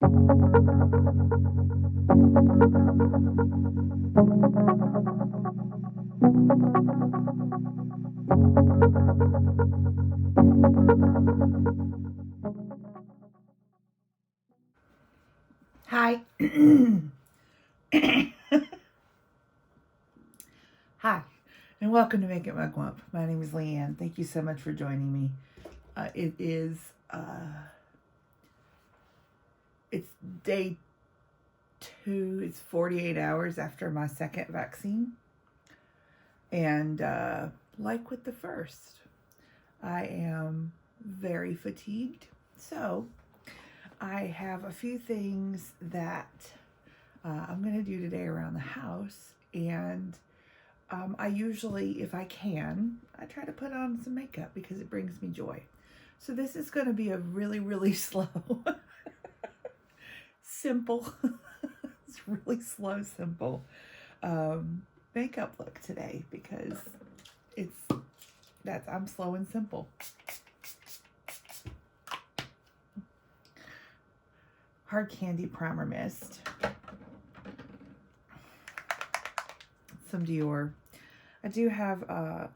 Hi. Hi, and welcome to Makeup Mugwump. My name is Leanne. Thank you so much for joining me. It is, it's day 2. It's 48 hours after my second vaccine. And like with the first, I am very fatigued. So I have a few things that I'm going to do today around the house. And I usually, if I can, I try to put on some makeup because it brings me joy. So this is going to be a really, really slow, simple, it's really slow, simple makeup look today because I'm slow and simple. Hard Candy Primer Mist. Some Dior. I do have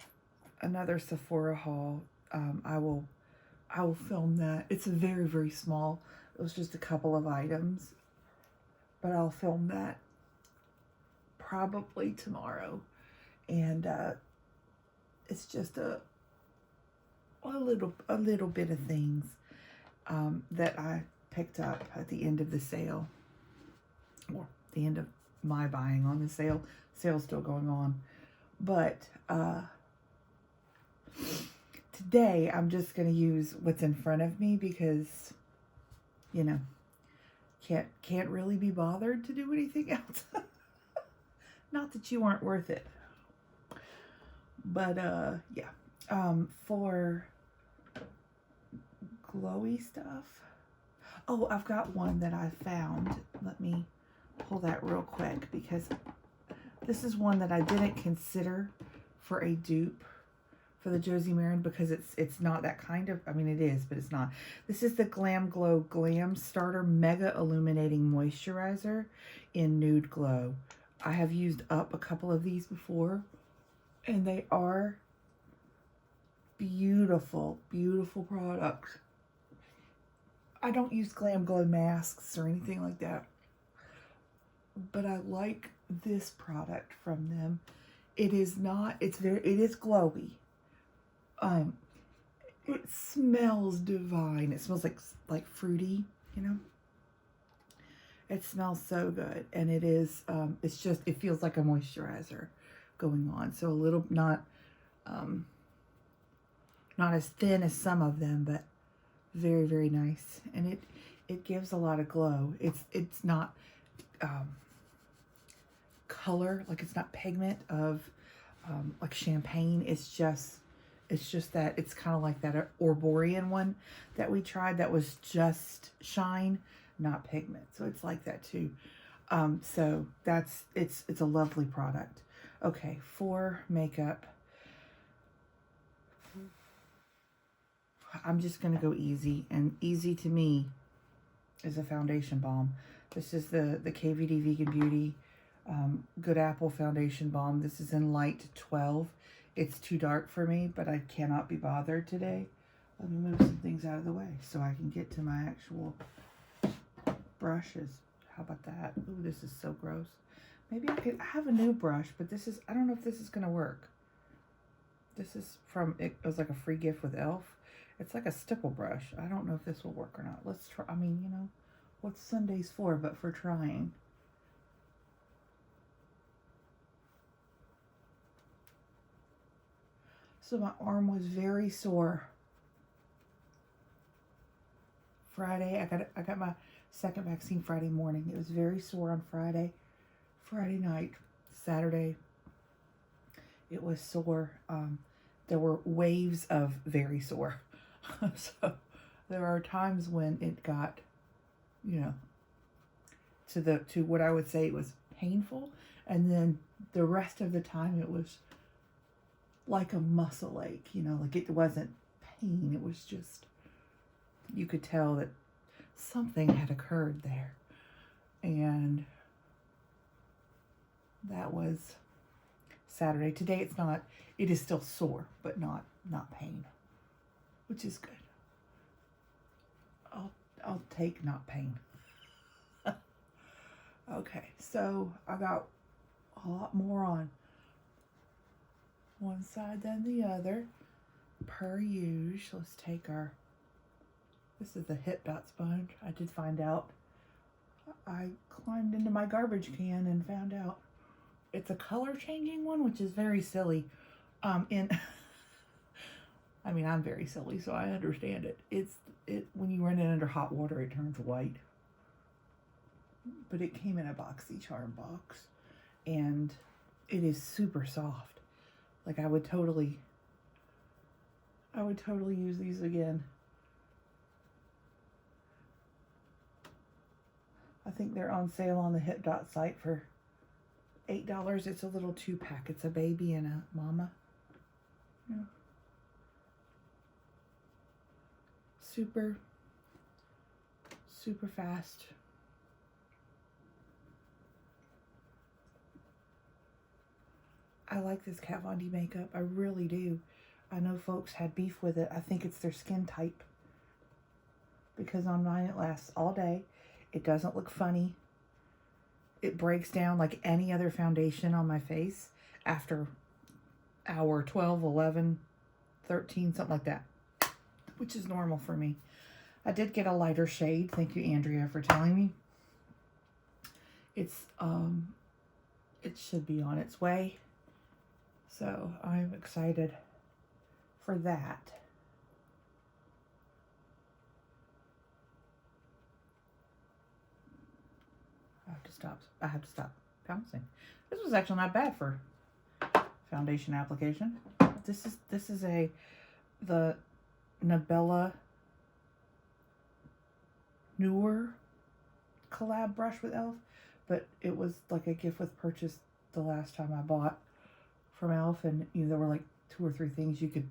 another Sephora haul. I will film that. It's very, very small. It was just a couple of items, but I'll film that probably tomorrow. And it's just a little bit of things that I picked up at the end of the sale, or the end of my buying on the sale. Sale's still going on, but today I'm just going to use what's in front of me because, you know, can't really be bothered to do anything else. Not that you aren't worth it, but yeah. For glowy stuff, oh, I've got one that I found. Let me pull that real quick because this is one that I didn't consider for a dupe for the Josie Maran because it's not that kind of, I mean it is, but it's not. This is the Glam Glow Glam Starter Mega Illuminating Moisturizer in Nude Glow. I have used up a couple of these before and they are beautiful, beautiful products. I don't use Glam Glow masks or anything like that, but I like this product from them. It is glowy. It smells divine. It smells like fruity, you know. It smells so good, and it is it feels like a moisturizer going on. So a little not as thin as some of them, but very, very nice, and it gives a lot of glow. It's not color, like it's not pigment of like champagne. It's just that it's kind of like that Orborian one that we tried that was just shine, not pigment. So it's like that too. So it's a lovely product. Okay, for makeup, I'm just gonna go easy, and easy to me is a foundation balm. This is the KVD Vegan Beauty Good Apple Foundation Balm. This is in light 12. It's too dark for me, but I cannot be bothered today. Let me move some things out of the way so I can get to my actual brushes. How about that? Ooh, this is so gross. Maybe I have a new brush, but I don't know if this is gonna work. This is it was like a free gift with Elf. It's like a stipple brush. I don't know if this will work or not. Let's try. I mean, you know, what's Sundays for but for trying? So my arm was very sore Friday. I got my second vaccine Friday morning. It was very sore on Friday night, Saturday. It was sore. There were waves of very sore. So there are times when it got, you know, to what I would say it was painful, and then the rest of the time it was like a muscle ache, you know, like it wasn't pain. It was just, you could tell that something had occurred there. And that was Saturday. Today it's not, it is still sore, but not pain, which is good. I'll take not pain. Okay, so I got a lot more on one side than the other, per usual. Let's take our, this is the Hip Dot sponge. I did find out, I climbed into my garbage can and found out it's a color changing one, which is very silly. I mean, I'm very silly, so I understand it. When you run it under hot water, it turns white. But it came in a BoxyCharm box, and it is super soft. Like I would totally use these again. I think they're on sale on the Hip Dot site for $8. It's a little 2-pack. It's a baby and a mama. Yeah. Super fast. I like this Kat Von D makeup. I really do. I know folks had beef with it. I think it's their skin type. Because on mine it lasts all day. It doesn't look funny. It breaks down like any other foundation on my face after hour 12, 11, 13, something like that. Which is normal for me. I did get a lighter shade. Thank you, Andrea, for telling me. It's, it should be on its way. So I'm excited for that. I have to stop bouncing. This was actually not bad for foundation application. This is the Nabella Newer collab brush with e.l.f. But it was like a gift with purchase the last time I bought from e.l.f. And there were like 2 or 3 things you could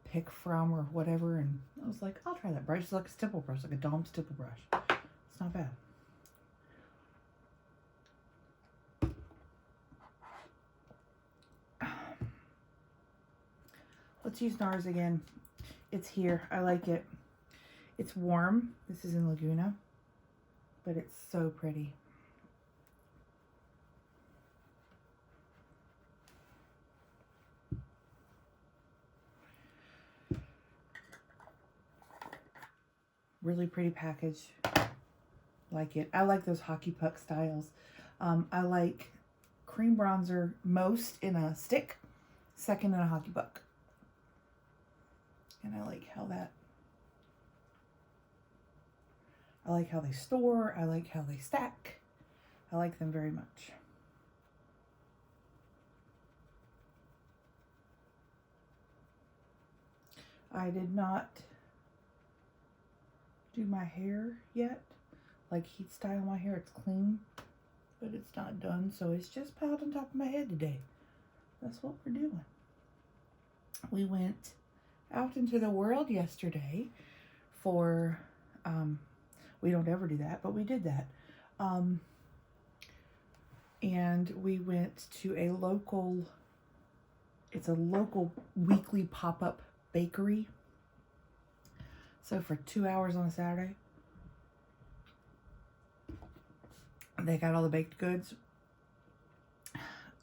pick from or whatever. And I was like, I'll try that brush. It's like a stipple brush, like a Dom stipple brush. It's not bad. Let's use Nars again. It's here. I like it. It's warm. This is in Laguna, but it's so pretty. Really pretty package. Like it. I like those hockey puck styles. I like cream bronzer most in a stick, second in a hockey puck. And I like how they store. I like how they stack. I like them very much. I did not do my hair yet. Like heat style my hair. It's clean, but it's not done. So it's just piled on top of my head today. That's what we're doing. We went out into the world yesterday for, we don't ever do that, but we did that. And we went to a local, it's a local weekly pop-up bakery. So for 2 hours on a Saturday, they got all the baked goods.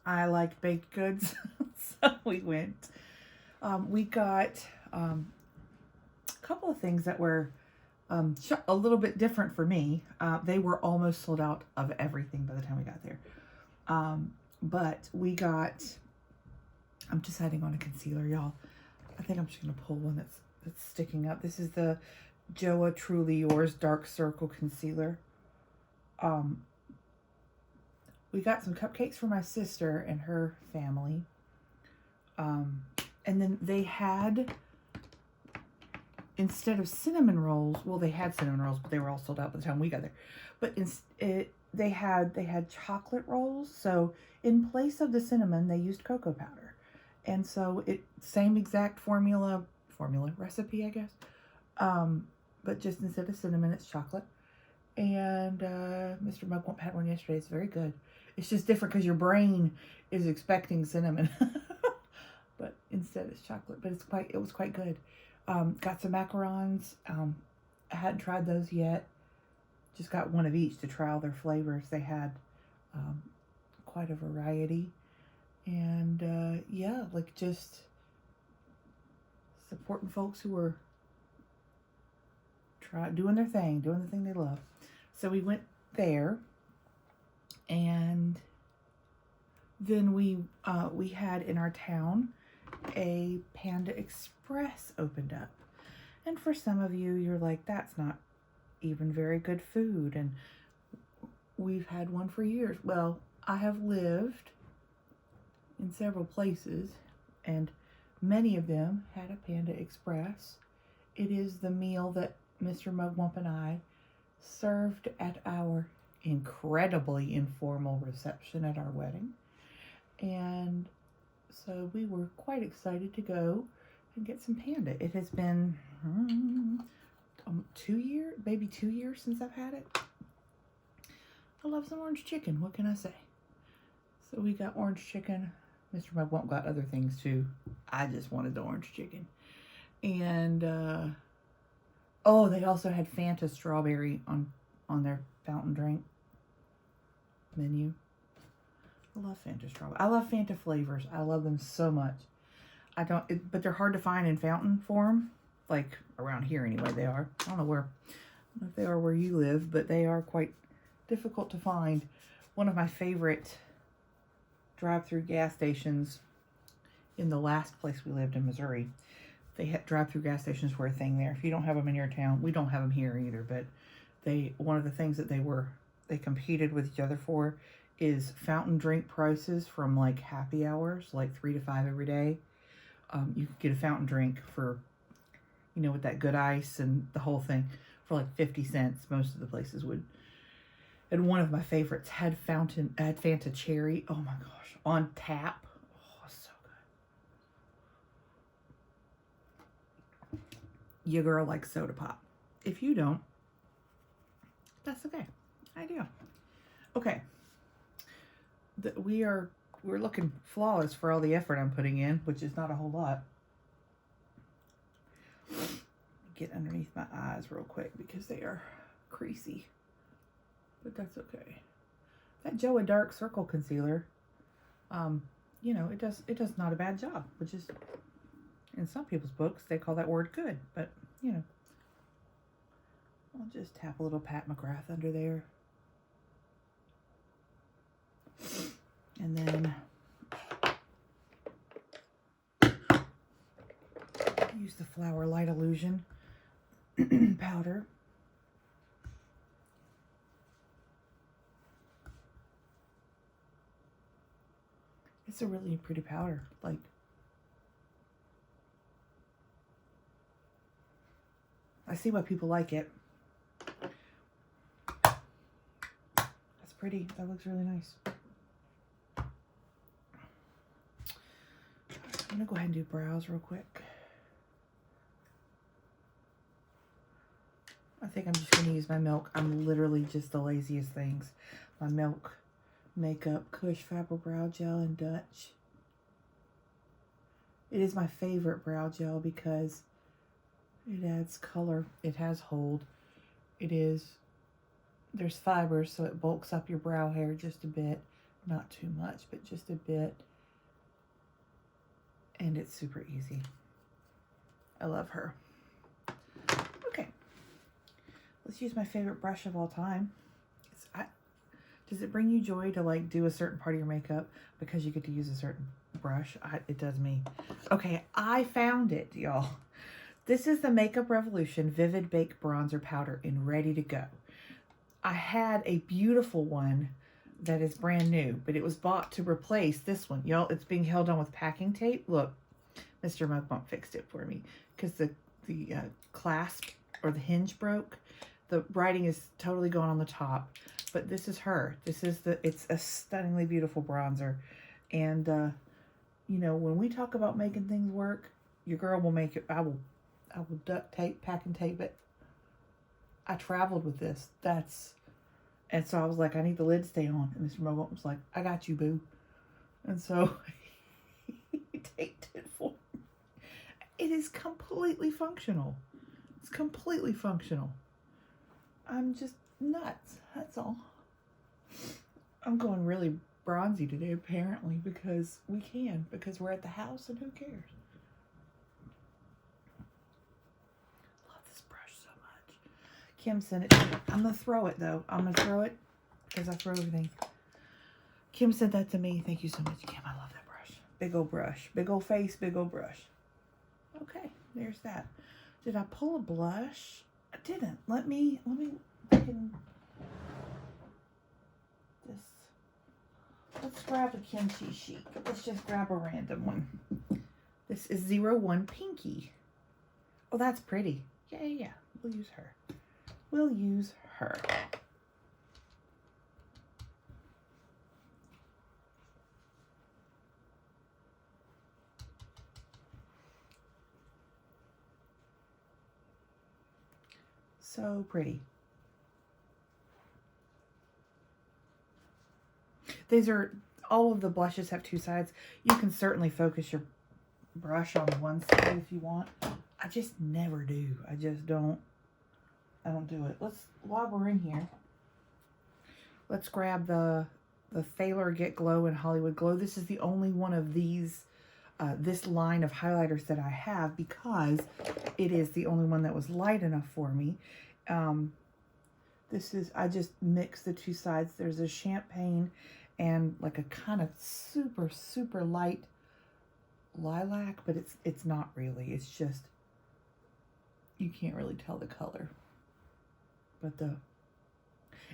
I like baked goods, so we went. We got a couple of things that were a little bit different for me. They were almost sold out of everything by the time we got there. But we got, I'm deciding on a concealer, y'all. I think I'm just going to pull one that's sticking up. This is the Joa Truly Yours Dark Circle Concealer. We got some cupcakes for my sister and her family. And then they had, instead of cinnamon rolls, well, they had cinnamon rolls, but they were all sold out by the time we got there. But they had chocolate rolls. So in place of the cinnamon, they used cocoa powder. And so same exact formula recipe, I guess. but just instead of cinnamon, it's chocolate. And Mr. Mugwump had one yesterday. It's very good. It's just different because your brain is expecting cinnamon. But instead it's chocolate. But it was quite good. Got some macarons. I hadn't tried those yet. Just got one of each to try all their flavors. They had quite a variety. And yeah, like just supporting folks who are doing the thing they love. So we went there, and then we had in our town a Panda Express opened up. And for some of you, you're like, that's not even very good food, and we've had one for years. Well, I have lived in several places, and many of them had a Panda Express. It is the meal that Mr. Mugwump and I served at our incredibly informal reception at our wedding. And so we were quite excited to go and get some Panda. It has been 2 years, maybe 2 years since I've had it. I love some orange chicken. What can I say? So we got orange chicken. Mr. Mugwump got other things too. I just wanted the orange chicken. And oh, they also had Fanta strawberry on their fountain drink menu. I love Fanta strawberry. I love Fanta flavors. I love them so much. But they're hard to find in fountain form. Like around here anyway, they are. I don't know if they are where you live, but they are quite difficult to find. One of my favorite drive-through gas stations in the last place we lived in Missouri. They had drive-through gas stations were a thing there. If you don't have them in your town, we don't have them here either, but one of the things that they competed with each other for is fountain drink prices from like happy hours, like 3 to 5 every day. You could get a fountain drink for, with that good ice and the whole thing for like 50 cents. Most of the places would. And one of my favorites had Fanta Cherry. Oh my gosh, on tap. Oh, so good. Your girl likes soda pop. If you don't, that's okay. I do. Okay. We're looking flawless for all the effort I'm putting in, which is not a whole lot. Get underneath my eyes real quick because they are creasy. But that's okay. That Joa Dark Circle Concealer, it does not a bad job, which is, in some people's books, they call that word good. But, I'll just tap a little Pat McGrath under there. And then use the Flower Light Illusion powder. It's a really pretty powder. Like, I see why people like it. That's pretty. That looks really nice. I'm going to go ahead and do brows real quick. I think I'm just going to use my Milk. I'm literally just the laziest things. My Milk Makeup Cush Fabric Brow Gel in Dutch. It is my favorite brow gel because it adds color. It has hold. There's fibers, so it bulks up your brow hair just a bit. Not too much, but just a bit. And it's super easy. I love her. Okay. Let's use my favorite brush of all time. Does it bring you joy to like do a certain part of your makeup because you get to use a certain brush? It does me. Okay, I found it, y'all. This is the Makeup Revolution Vivid Bake Bronzer Powder in Ready to Go. I had a beautiful one that is brand new, but it was bought to replace this one. Y'all, it's being held on with packing tape. Look, Mr. Mugwump fixed it for me because the clasp or the hinge broke. The writing is totally going on the top, but this is her. It's a stunningly beautiful bronzer. And, when we talk about making things work, your girl will make it. I will duct tape, pack and tape it I traveled with this. And so I was like, I need the lid stay on. And Mr. Mugwump was like, I got you, boo. And so he taped it for me. It is completely functional. It's completely functional. I'm just nuts. That's all. I'm going really bronzy today, apparently, because we can. Because we're at the house and who cares? Love this brush so much. Kim sent it to me. I'm going to throw it, though. I'm going to throw it because I throw everything. Kim sent that to me. Thank you so much, Kim. I love that brush. Big old brush. Big old face, big old brush. Okay, there's that. Did I pull a blush? I didn't. Let me let's grab a kimchi sheet. Let's just grab a random one. This is 01 Pinky. Oh, that's pretty. Yeah. We'll use her. We'll use her. So pretty. These are, all of the blushes have two sides. You can certainly focus your brush on one side if you want. I just never do. I don't do it. While we're in here, let's grab the Thaler Get Glow and Hollywood Glow. This is the only one of these, this line of highlighters that I have because it is the only one that was light enough for me. I just mix the two sides. There's a champagne and like a kind of super, super light lilac, but it's not really. It's just, you can't really tell the color. But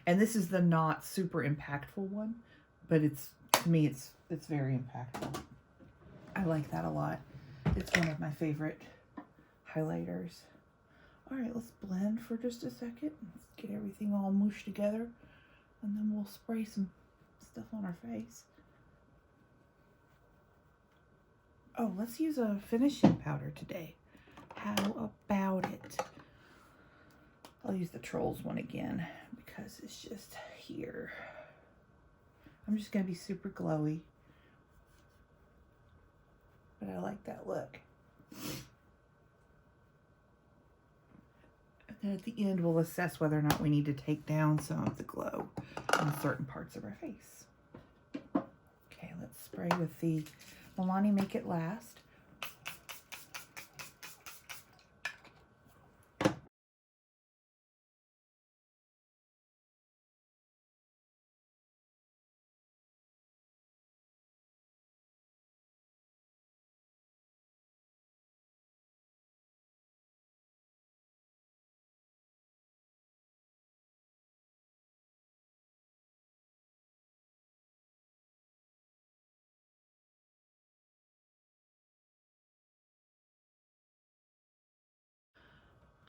and this is the not super impactful one, but to me, it's very impactful. I like that a lot. It's one of my favorite highlighters. All right, let's blend for just a second. Let's get everything all mushed together, and then we'll spray some stuff on our face. Oh, let's use a finishing powder today. How about it? I'll use the Trolls one again because it's just here. I'm just going to be super glowy, but I like that look. And then at the end, we'll assess whether or not we need to take down some of the glow on certain parts of our face. Okay, let's spray with the Milani Make It Last.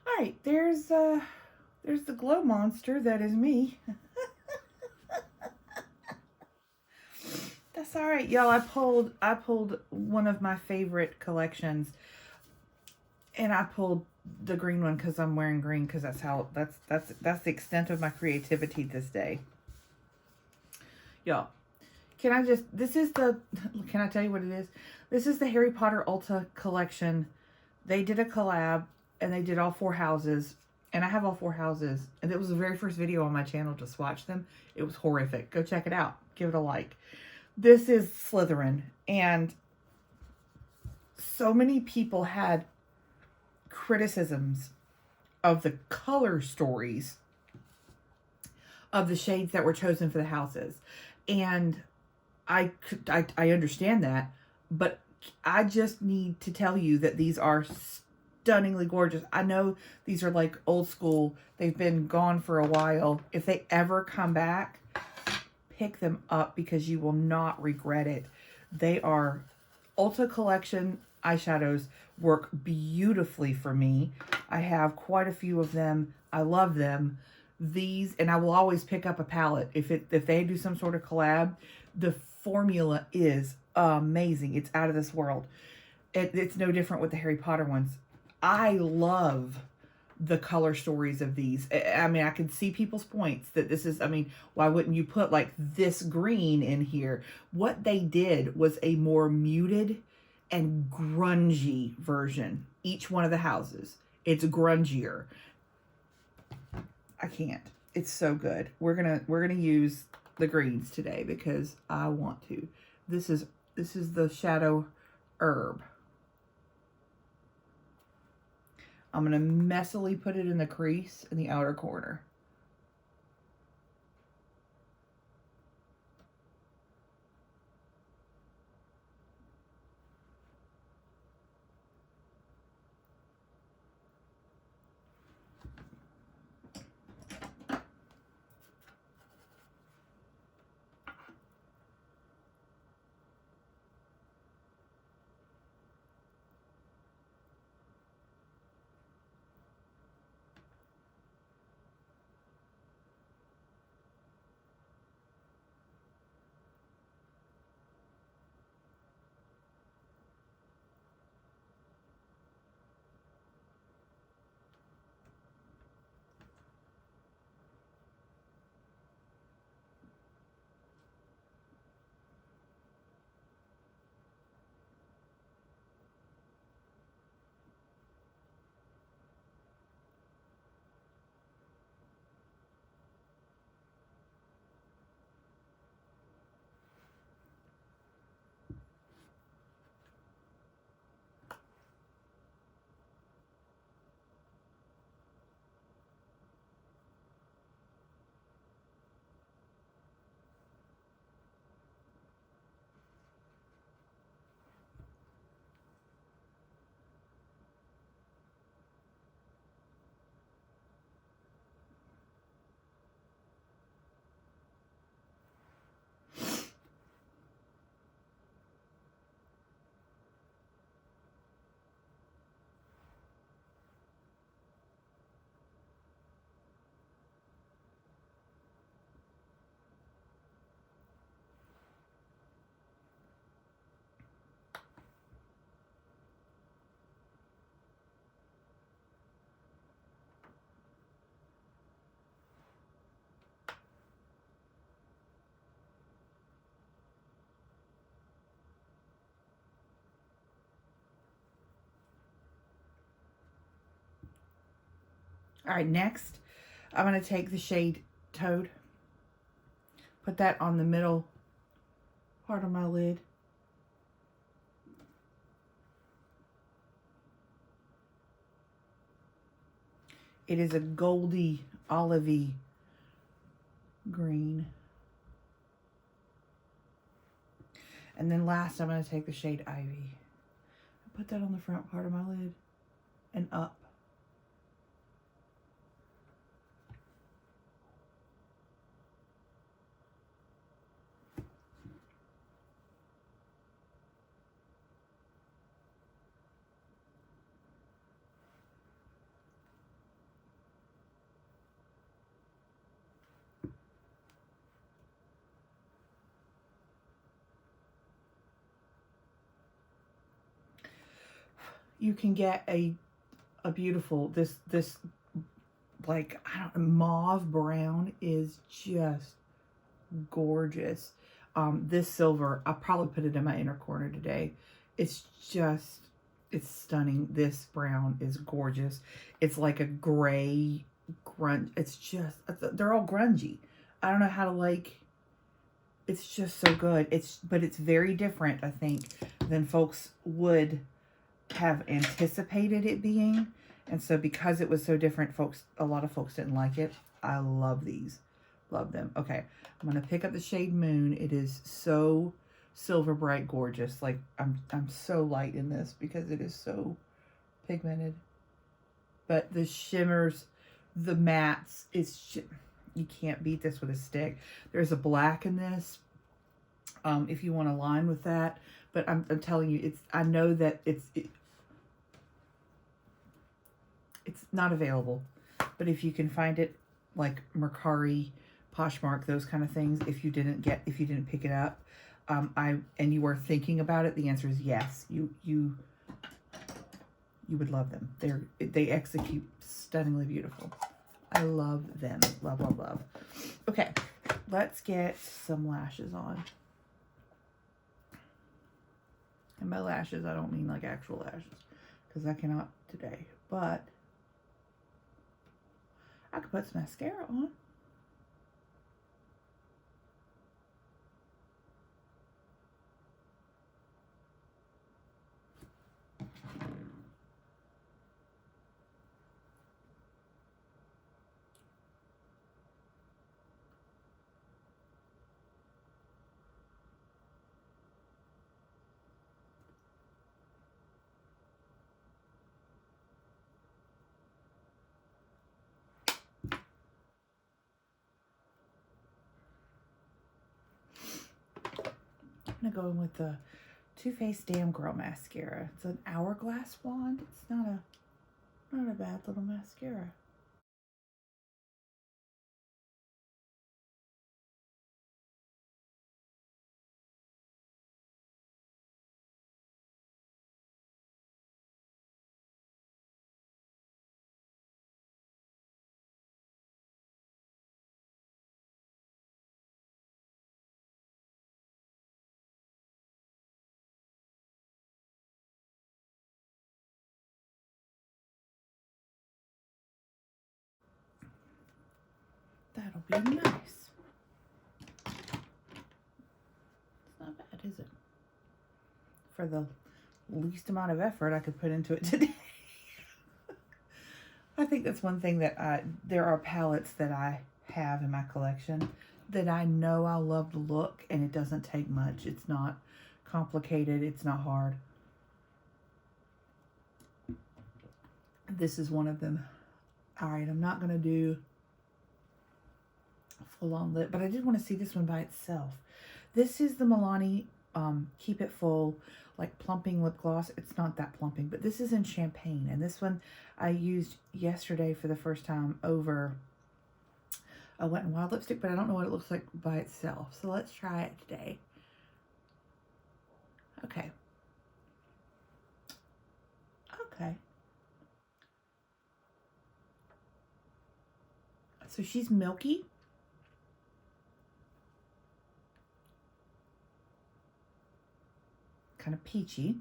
All right, there's the glow monster that is me. That's all right, y'all. I pulled one of my favorite collections, and I pulled the green one because I'm wearing green because that's the extent of my creativity this day. Y'all, can I tell you what it is? This is the Harry Potter Ulta collection. They did a collab. And they did all 4 houses. And I have all 4 houses. And it was the very first video on my channel to swatch them. It was horrific. Go check it out. Give it a like. This is Slytherin. And so many people had criticisms of the color stories of the shades that were chosen for the houses. And I understand that. But I just need to tell you that these are stunningly gorgeous. I know these are like old school. They've been gone for a while. If they ever come back, pick them up because you will not regret it. They are Ulta Collection eyeshadows, work beautifully for me. I have quite a few of them. I love them. These, and I will always pick up a palette. If they do some sort of collab, the formula is amazing. It's out of this world. It's no different with the Harry Potter ones. I love the color stories of these. I mean, I can see people's points that this is, I mean, why wouldn't you put like this green in here? What they did was a more muted and grungy version. Each one of the houses, it's grungier. I can't. It's so good. We're gonna use the greens today because I want to. This is the Shadow Herb. I'm going to messily put it in the crease in the outer corner. All right, next, I'm going to take the shade Toad, put that on the middle part of my lid. It is a goldy, olivey green. And then last, I'm going to take the shade Ivy. Put that on the front part of my lid and up. You can get a beautiful, this like, I don't know, mauve brown is just gorgeous. This silver, I'll probably put it in my inner corner today. It's just, it's stunning. This brown is gorgeous. It's like a gray grunge. It's just, they're all grungy. I don't know how to like, it's just so good. But it's very different, I think, than folks would have anticipated it being. And so because it was so different, a lot of folks didn't like it. I love these. Love them. Okay, I'm going to pick up the shade Moon. It is so silver bright gorgeous. Like, I'm so light in this because it is so pigmented. But the shimmers, the mattes, you can't beat this with a stick. There's a black in this, if you want to line with that. But I'm telling you, I know that it's not available. But if you can find it, like Mercari, Poshmark, those kind of things, if you didn't pick it up, and you were thinking about it, the answer is yes. You you would love them. They execute stunningly beautiful. I love them. Love, love, love. Okay, let's get some lashes on. And by lashes, I don't mean like actual lashes, because I cannot today. But I could put some mascara on. I'm gonna go in with the Too Faced Damn Girl mascara. It's an hourglass wand. It's not a bad little mascara. That'll be nice. It's not bad, is it? For the least amount of effort I could put into it today. I think that's one thing that there are palettes that I have in my collection that I know I'll love the look, and it doesn't take much. It's not complicated. It's not hard. This is one of them. All right, I'm not going to do full on lip, but I did want to see this one by itself. This is the Milani Keep It Full, like Plumping Lip Gloss. It's not that plumping, but this is in Champagne, and this one I used yesterday for the first time over a Wet n Wild lipstick, but I don't know what it looks like by itself. So let's try it today. Okay. Okay. So she's milky. Kind of peachy.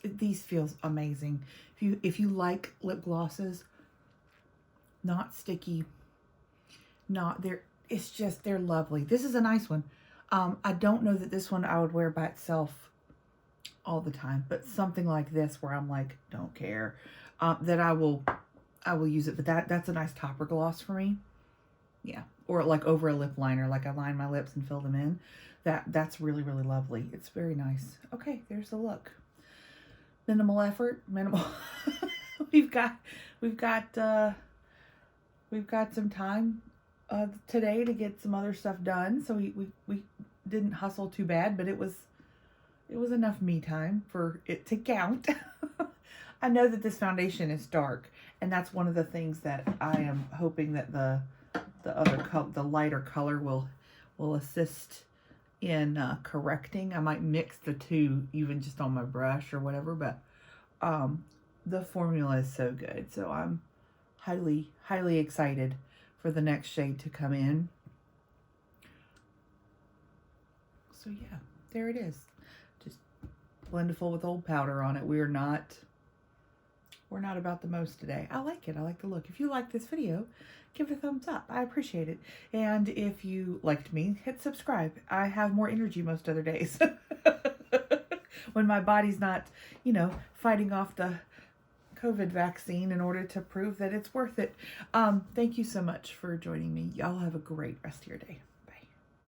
These feels amazing. If you like lip glosses, not sticky, they're lovely. This is a nice one. I don't know that this one I would wear by itself all the time, but something like this where I'm like, don't care, that I will use it. But that's a nice topper gloss for me. Yeah, or like over a lip liner, like I line my lips and fill them in. That's really, really lovely. It's very nice. Okay, there's the look. Minimal effort, minimal. we've got some time today to get some other stuff done, so we didn't hustle too bad, but it was enough me time for it to count. I know that this foundation is dark, and that's one of the things that I am hoping that the lighter color will assist in correcting. I might mix the two even just on my brush or whatever, but the formula is so good, so I'm highly excited for the next shade to come in. So yeah, there it is. Just blendful with old powder on it. We're not about the most today. I like it. I like the look. If you like this video, give it a thumbs up. I appreciate it. And if you liked me, hit subscribe. I have more energy most other days. When my body's not, fighting off the COVID vaccine in order to prove that it's worth it. Thank you so much for joining me. Y'all have a great rest of your day.